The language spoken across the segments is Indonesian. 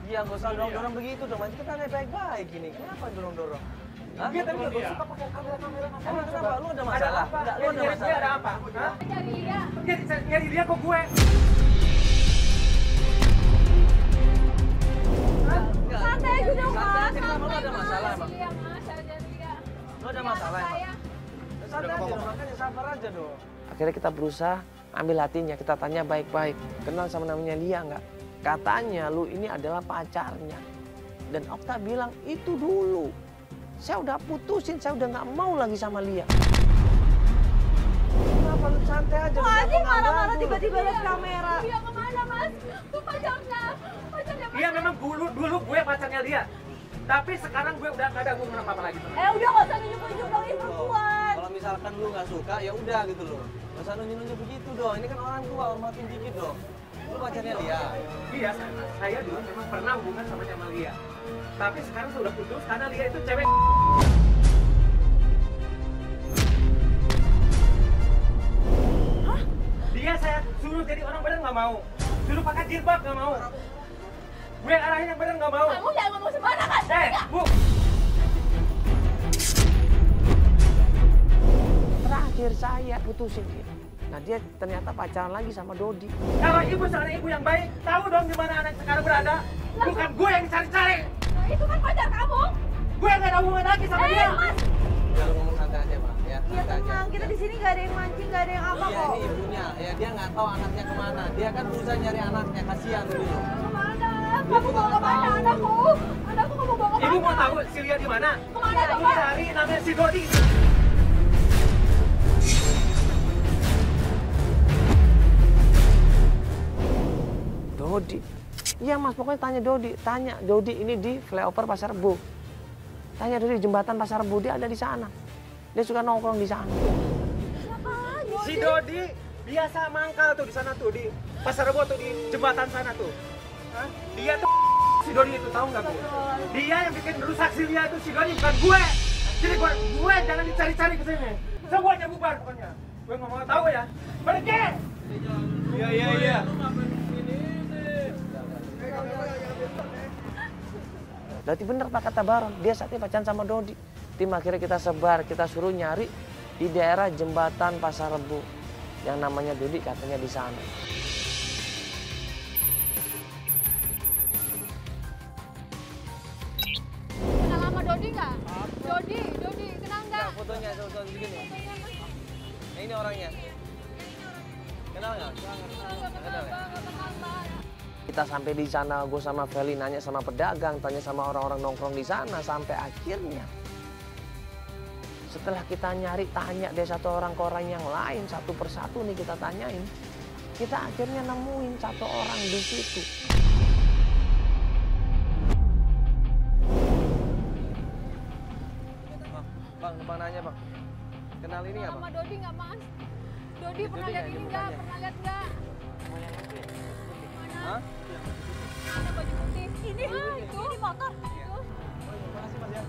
Iya, gak usah dorong-dorong begitu dong. Nanti kita tanya baik-baik ini. Kenapa dorong-dorong? Hah? Iya, tapi gak suka pakai kamera-kamera. Emang kenapa? Lu ada masalah? Enggak, lu ada masalah. Ada apa? Hah? Cari Lia. Nyari dia kok gue. Santai aja dong, Mas. Santai aja, kenapa lu ada masalah emang? Lia, Mas. Cari Lia. Lu ada masalah emang? Saya. Santai aja dong, makanya sabar aja dong. Akhirnya kita berusaha ambil hatinya, kita tanya baik-baik. Kenal sama namanya Lia nggak? Katanya lu ini adalah pacarnya. Dan Okta bilang itu dulu. Saya udah putusin, saya udah nggak mau lagi sama Lia. Kenapa lu santai aja? Wah, Lu ini nggak marah-marah ganggu. tiba-tiba lihat kamera. Lia kemana, Mas? Itu pacarnya. Pacarnya Mas. Iya memang dulu gue pacarnya dia. Tapi sekarang gue udah gak ada hubungan apa-apa lagi. Udah nggak usah nunjuk-nunjuk dong, ini perempuan. Kalau misalkan lu nggak suka, ya udah gitu loh. Nggak usah nunjuk-nunjuk begitu dong. Ini kan orang tua, hormatin dikit dong. Lu pacarnya Lia. Iya, saya dulu memang pernah hubungan sama Lia. Tapi sekarang sudah putus karena Lia itu cewek. Hah? Dia saya suruh jadi orang bener nggak mau. Suruh pakai jilbab nggak mau. Gue arahin yang bener nggak mau. Kamu jangan ngomong sembarangan. Bu. Terakhir saya putusin dia. Nah dia ternyata pacaran lagi sama Dodi. Kalau ibu seorang ibu yang baik, tahu dong di mana anak sekarang berada. Bukan gue yang dicari-cari. Nah, itu kan pacar kamu. Gue nggak ada hubungan lagi sama dia. Mas. Ya lu ngomong santai aja, Pak. Ya, Ya santai aja. tenang, kita di sini nggak ada yang mancing, nggak ada yang apa Iya, kok. ini ibunya. Ya dia nggak tahu anaknya kemana. Dia kan berusaha nyari anaknya, kasihan gitu. Kemana? Kamu mau kemana anakku? Anakku kamu bawa kemana? Ibu mau tahu si Lia di mana? Kemana Ibu coba? cari namanya si Dodi. Dodi. Iya mas, pokoknya tanya Dodi. Tanya Dodi ini di flyover Pasar Rebo. Tanya Dodi jembatan Pasar Rebo, dia ada di sana. Dia suka nongkrong di sana. Siapa lagi? Si Dodi biasa mangkal tuh di sana tuh di Pasar Rebo tuh di jembatan sana tuh. Hah? Dia tuh si Dodi itu tahu nggak bu? Dia yang bikin rusak si Lia itu si Dodi bukan gue. Jadi gue jangan dicari-cari ke sini. Semuanya bubar pokoknya. Gue nggak mau tahu ya. Pergi. Iya. Berarti bener Pak kata Baron, dia saatnya pacaran sama Dodi. Tim akhirnya kita sebar, kita suruh nyari di daerah jembatan Pasar Rebo. Yang namanya Dodi katanya di sana. Kenal sama Dodi nggak? Dodi, kenal nggak? Nah, fotonya begini. Nah, ini orangnya. Kenal nggak? Kenal ya? Kita sampai di sana, gue sama Feli nanya sama pedagang, tanya sama orang-orang nongkrong di sana, sampai akhirnya setelah kita nyari, tanya dari satu orang ke orang yang lain, satu persatu nih kita tanyain, kita akhirnya nemuin satu orang di situ. Bang nanya bang, kenal ini nggak Sama bang? Dodi nggak Mas? Dodi pernah lihat ini nggak? Pernah lihat nggak? Mana? Hah? Ada baju putih. Ini, itu di motor. Iya. Itu. Makasih mas ya.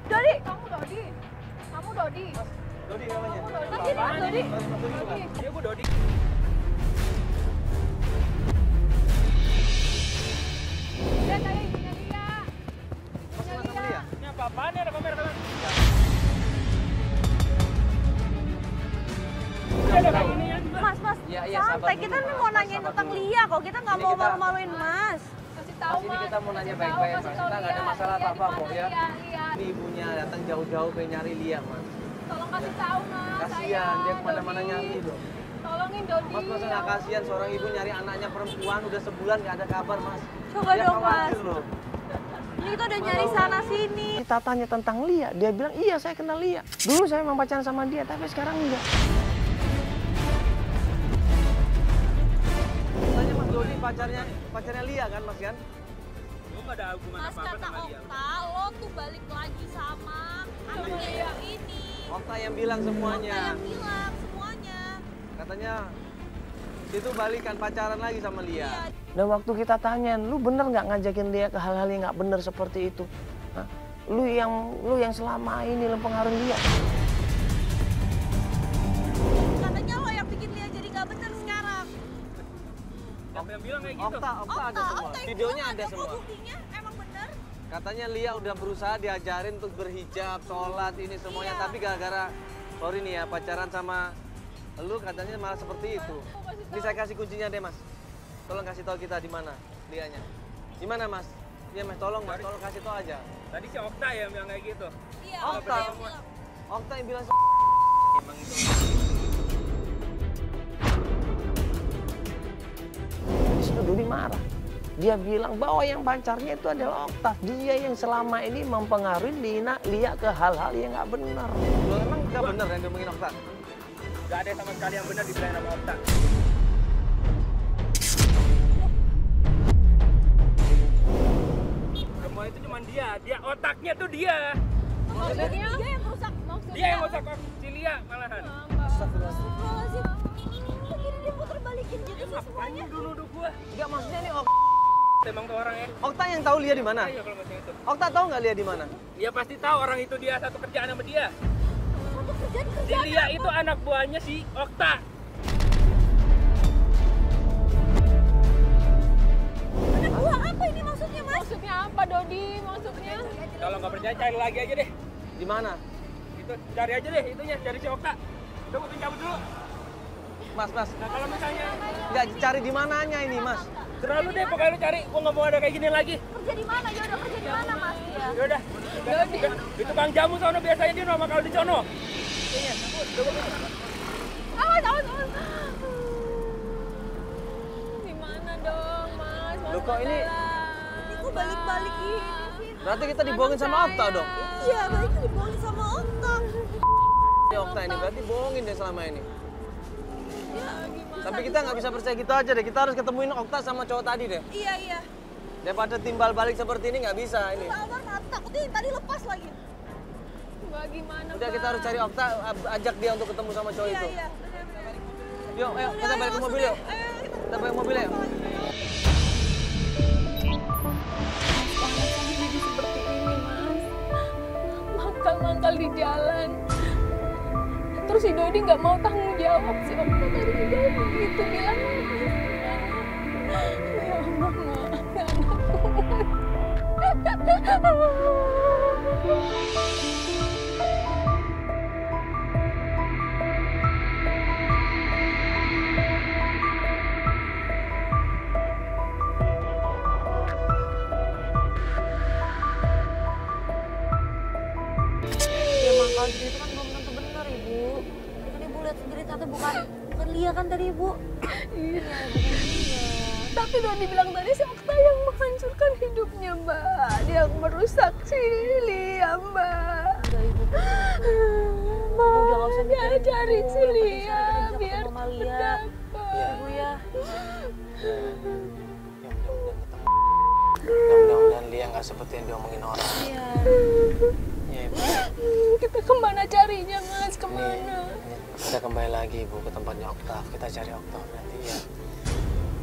Dodi, kamu Dodi. Kamu Dodi. Dodi namanya. Kamu Dodi. Mas, ini Mas Dodi. Mas Dodi bukan? Iya bu Dodi. Lihat aja ibunya Lia. Mas kenal sama dia? Ini apa-apaan ya ada kamera? Mas, Iya, sabar santai. dulu, Kita nih Mas. mau nanyain Sabar tentang dulu. Lia kok. Kita nggak Ini mau kita- malu-maluin Mas. Kasih tahu Mas, ini kita mau nanya baik-baik mas. Kita nggak ada masalah apa-apa kok ya. Lia. Ini ibunya datang jauh-jauh ke nyari Lia mas. Tolong kasih tahu Mas. Kasihan dia kemana-mana Dodi. nyari loh. Tolongin Dodi. Mas masa nggak kasihan seorang ibu nyari anaknya perempuan udah sebulan nggak ada kabar mas. Coba Dia dong, khawatir Mas. loh. Ini kita udah nyari sana sini. Kita tanya tentang Lia, dia bilang iya saya kenal Lia. Dulu saya memang pacaran sama dia, tapi sekarang enggak. Tanya mas Dodi pacarnya Lia kan mas kan? Lu nggak ada hubungan Mas apa-apa kata sama dia. Okta, lo tuh balik lagi sama anaknya yang ini. Okta yang bilang semuanya. Okta yang bilang semuanya. Katanya itu balikan pacaran lagi sama Lia. Dan waktu kita tanyain, lu bener nggak ngajakin dia ke hal-hal yang nggak bener seperti itu? Hah? Lu yang selama ini mempengaruhi dia. Katanya lo yang bikin Lia jadi gak bener sekarang. Siapa yang bilang kayak gitu? Okta ada semua. Videonya ada Kok semua. buktinya emang bener? Katanya Lia udah berusaha diajarin untuk berhijab, sholat, ini semuanya. Iya. Tapi gara-gara, sorry nih ya, pacaran sama lu katanya malah seperti itu. Ini saya kasih kuncinya deh, Mas. Tolong kasih tahu kita di mana Lianya. Di mana, Mas? Iya, Mas, tolong tolong kasih tahu aja. Tadi si Okta ya yang bilang kayak gitu. Iya, Okta. yang bilang. Okta yang bilang Emang itu. Di situ Dodi marah. Dia bilang bahwa yang pacarnya itu adalah Okta. Dia yang selama ini mempengaruhi Lia ke hal-hal yang nggak benar. Loh, emang nggak bener yang diomongin Okta? Gak ada sama sekali yang benar dibilang sama Okta. Semua itu cuma dia otaknya tuh dia. Maksudnya dia yang rusak. Maksudnya. Dia yang ngosak si Lia malahan. Astagfirullahaladzim. Jadi dia puter balikin gitu sih semuanya. Dulu gua. Enggak, maksudnya nih Emang tuh orang ya. Okta yang tahu Lia di mana? Ayo kalau macam itu. Okta tahu nggak Lia di mana? Dia pasti tahu orang itu dia satu kerjaan sama dia. Satu Si kerjaan Lia itu anak buahnya si Okta. anak buah apa ini maksudnya, Mas? Maksudnya apa, Dodi? Maksudnya? Kalau nggak percaya cari lagi aja deh. Di mana? Itu cari aja deh itunya, cari si Okta. Coba gue cabut dulu. Mas. Nah kalau misalnya Nggak cari di mananya ini, Mas. terlalu deh, pokoknya lu cari. Gua nggak mau ada kayak gini lagi. Kerja di mana? Ya udah kerja di mana, Mas? Ya. Yaudah. Di tukang jamu sono biasanya dia nama kalau di sono. Awas. Gimana dong, Mas? Loh, kok ini- Ini kok balik-balik gini sih? Berarti kita dibohongin sama Okta dong? Iya, baliknya dibohongin sama Okta. Ini Okta ini berarti bohongin deh selama ini. Ya, gimana? Tapi kita nggak bisa percaya gitu aja deh. Kita harus ketemuin Okta sama cowok tadi deh. Iya. Daripada timbal balik seperti ini nggak bisa ini. Sabar, takutnya yang tadi lepas lagi. Mbak, gimana, Udah kita harus cari Okta, ajak dia untuk ketemu sama cowok itu. Iya, benar-benar. Yuk, ayo kita balik ke mobil yuk. Ayo, Kita balik ke mobil yuk. jadi seperti ini, Mas? Mangkal-mangkal di jalan. Terus si Dodi nggak mau tanggung jawab. Si Okta tadi jawab begitu bilang. Ya Allah, maafkan Ya mangkal gitu itu kan belum tentu benar, Ibu. Kan Ibu lihat sendiri ternyata bukan Lia kan tadi, Ibu. Iya, bukan dia. Tapi Dodi bilang tadi si Okta yang menghancurkan hidupnya, Mbak. Dia yang merusak si Lia, Mbak. Udah, Ibu. Mbak, Udah nggak usah mikirin dia cari itu. si Yang penting Lia sekarang kita bisa biar ketemu sama Lia. dapat. Ibu ya. Mudah-mudahan Lia nggak seperti yang diomongin orang. Iya. Ya, Ibu. Kita kemana carinya, Mas? Kemana? Kita kembali lagi, Bu, ke tempatnya Okta. Kita cari Okta nanti ya.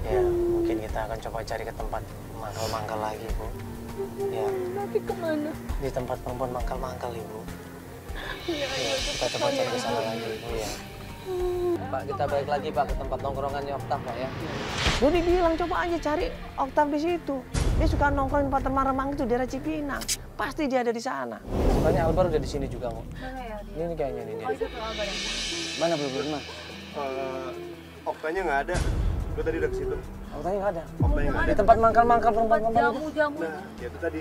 Ya, mungkin kita akan coba cari ke tempat mangkal-mangkal lagi, Bu. Ya, Tapi kemana? di tempat perempuan mangkal-mangkal, Ibu. Iya, Ya, kita coba cari ke sana lagi, Bu, ya. Pak, kita balik lagi Pak ke tempat nongkrongannya Okta, Pak ya. Dodi bilang coba aja cari Okta di situ. Dia suka nongkrong di tempat remang-remang itu daerah Cipinang. Pasti dia ada di sana. Soalnya Albar udah di sini juga, kok. Mana ya dia? Ini kayaknya nih dia. Oh, itu tuh Albar ya? Mana belum mah? Oktanya nggak ada. Gue tadi udah ke situ. Oktanya nggak ada. Oktanya nggak Di ada. tempat mangkal-mangkal perempuan Tempat jamu-jamu. Nah, ya itu tadi.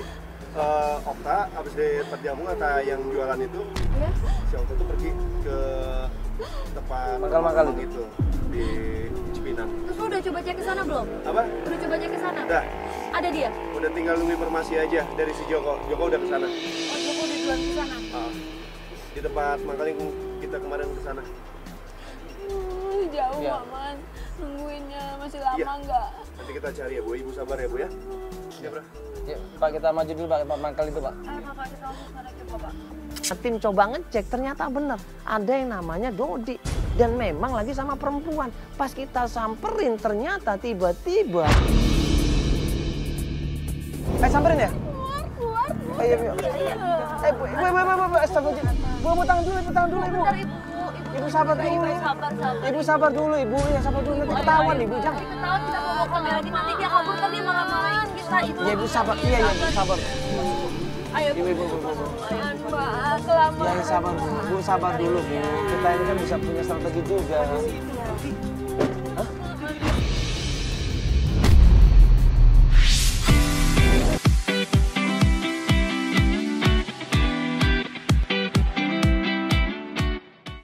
Okta abis dari tempat jamu kata yang jualan itu, Iya. si Okta tuh pergi ke tempat Mangkal-mangkal remang itu di Cipinang. Terus lu udah coba cek ke sana belum? Apa? Udah coba cek ke sana? Udah. Ada dia? Udah tinggal nunggu informasi aja dari si Joko. Joko udah ke sana. Oh, Joko udah duluan ke sana. Di tempat mangkal yang kita kemarin ke sana. Jauh, Iya. Aman. Nungguinnya masih lama Iya. nggak? Nanti kita cari ya, Bu. Ibu sabar ya, Bu ya. Ya, Bro. Yuk, Pak kita maju dulu Pak ke tempat mangkal itu, Pak. Ayo, Bapak, kita langsung ke sana coba, Pak. Tim coba ngecek, ternyata benar. Ada yang namanya Dodi. Dan memang lagi sama perempuan. Pas kita samperin, ternyata tiba-tiba... Samperin ya? Keluar. Ayo, yuk. Bu, astagfirullah. Bu, tangan dulu, ibu. Bentar, Ibu sabar dulu. Sabar. Ibu sabar dulu, ibu. Ya sabar dulu, nanti ketahuan ibu, jangan. Ketahuan kita bawa kamera lagi, nanti dia kabur kan dia marah-marahin kita. Iya, ibu sabar. Iya, ibu sabar. Ayo, Ibu. Mbak, selamat. Ya, sabar, Bu. Bu, sabar dulu, Bu. Kita ini kan bisa punya strategi juga. Hah?